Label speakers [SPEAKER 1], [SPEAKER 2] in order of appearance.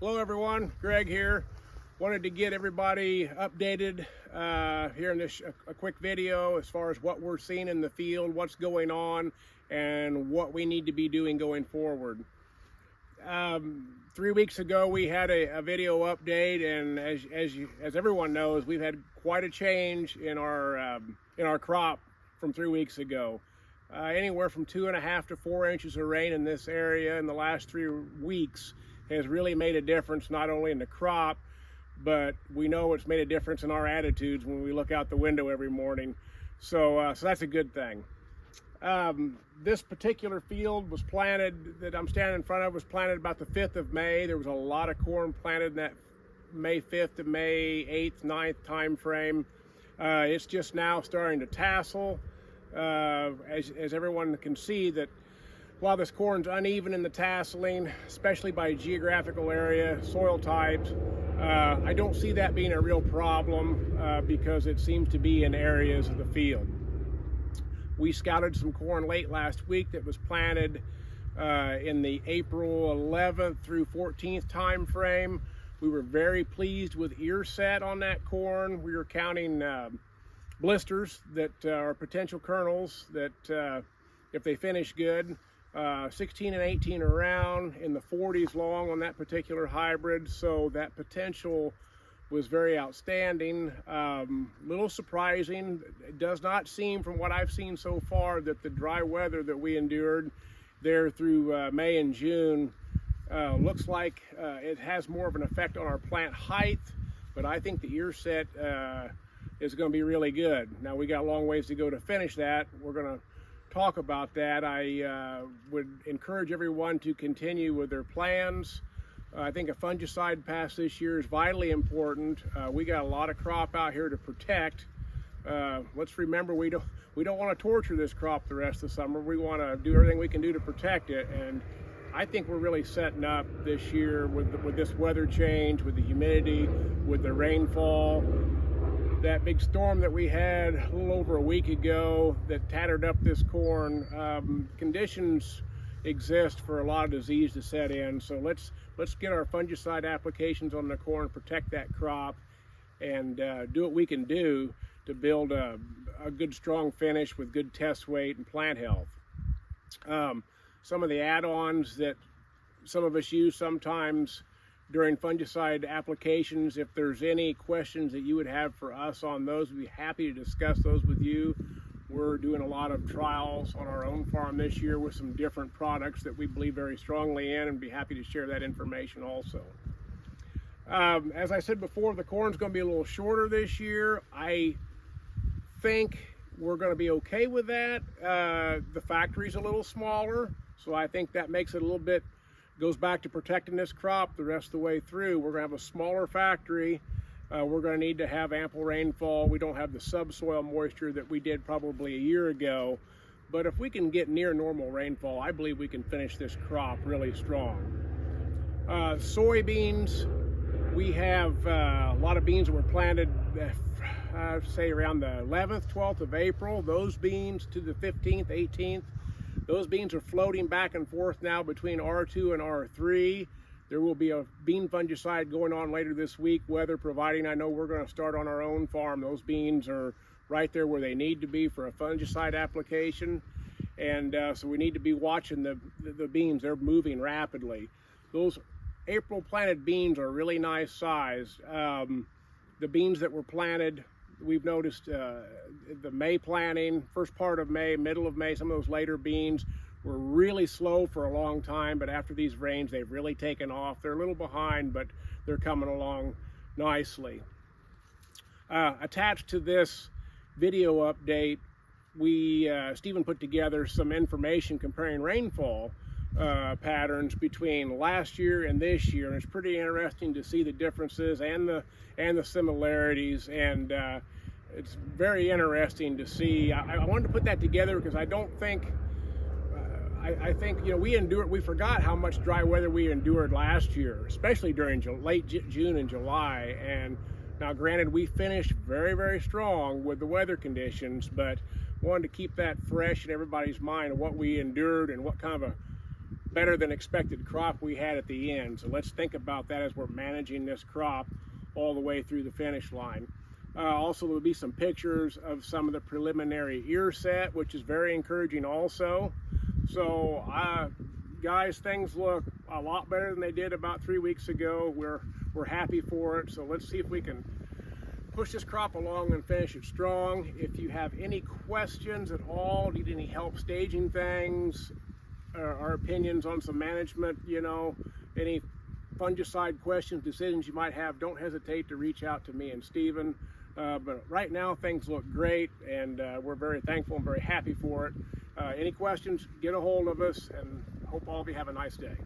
[SPEAKER 1] Hello everyone, Greg here. Wanted to get everybody updated here in this a quick video as far as what we're seeing in the field, what's going on, and what we need to be doing going forward. 3 weeks ago we had a video update, and as everyone knows, we've had quite a change in our crop from 3 weeks ago. Anywhere from 2.5 to 4 inches of rain in this area in the last 3 weeks has really made a difference, not only in the crop, but we know it's made a difference in our attitudes when we look out the window every morning. So that's a good thing. This particular field was planted, that I'm standing in front of, was planted about the 5th of May. There was a lot of corn planted in that May 5th to May 8th, 9th time frame. It's just now starting to tassel. As everyone can see, that while this corn's uneven in the tasseling, especially by geographical area, soil types, I don't see that being a real problem because it seems to be in areas of the field. We scouted some corn late last week that was planted in the April 11th through 14th time frame. We were very pleased with ear set on that corn. We were counting blisters that are potential kernels that if they finish good, 16 and 18 around, in the 40s long on that particular hybrid. So that potential was very outstanding. Little surprising. It does not seem, from what I've seen so far, that the dry weather that we endured there through May and June looks like it has more of an effect on our plant height, but I think the ear set is going to be really good. Now we got a long ways to go to finish that. We're going to talk about that. I would encourage everyone to continue with their plans. I think a fungicide pass this year is vitally important. We got a lot of crop out here to protect. Let's remember, we don't want to torture this crop the rest of the summer. We want to do everything we can do to protect it, and I think we're really setting up this year with this weather change, with the humidity, with the rainfall. That big storm that we had a little over a week ago that tattered up this corn, conditions exist for a lot of disease to set in. So let's get our fungicide applications on the corn, protect that crop, and do what we can do to build a good strong finish with good test weight and plant health. Some of the add-ons that some of us use sometimes during fungicide applications, if there's any questions that you would have for us on those, we'd be happy to discuss those with you. We're doing a lot of trials on our own farm this year with some different products that we believe very strongly in, and be happy to share that information also. As I said before, the corn's going to be a little shorter this year. I think we're going to be okay with that. The factory's a little smaller, so I think that makes it a little bit, goes back to protecting this crop the rest of the way through. We're going to have a smaller factory. We're going to need to have ample rainfall. We don't have the subsoil moisture that we did probably a year ago. But if we can get near normal rainfall, I believe we can finish this crop really strong. Soybeans, we have a lot of beans that were planted, say around the 11th, 12th of April. Those beans to the 15th, 18th. Those beans are floating back and forth now between R2 and R3. There will be a bean fungicide going on later this week, weather permitting. I know we're going to start on our own farm. Those beans are right there where they need to be for a fungicide application. And so we need to be watching the beans. They're moving rapidly. Those April planted beans are really nice size. The beans that were planted, we've noticed the May planting, first part of May, middle of May, some of those later beans were really slow for a long time, but after these rains, they've really taken off. They're a little behind, but they're coming along nicely. Attached to this video update, Stephen put together some information comparing rainfall patterns between last year and this year, and it's pretty interesting to see the differences and the similarities, and it's very interesting to see. I wanted to put that together because I don't think I think, you know, we forgot how much dry weather we endured last year, especially during late June and July. And now, granted, we finished very, very strong with the weather conditions, but wanted to keep that fresh in everybody's mind of what we endured and what kind of better than expected crop we had at the end. So let's think about that as we're managing this crop all the way through the finish line. Also, there'll be some pictures of some of the preliminary ear set, which is very encouraging also. So guys, things look a lot better than they did about 3 weeks ago. We're happy for it. So let's see if we can push this crop along and finish it strong. If you have any questions at all, need any help staging things, our opinions on some management, any fungicide questions, decisions you might have, don't hesitate to reach out to me and Stephen. But right now things look great, and we're very thankful and very happy for it. Any questions, get a hold of us, and hope all of you have a nice day.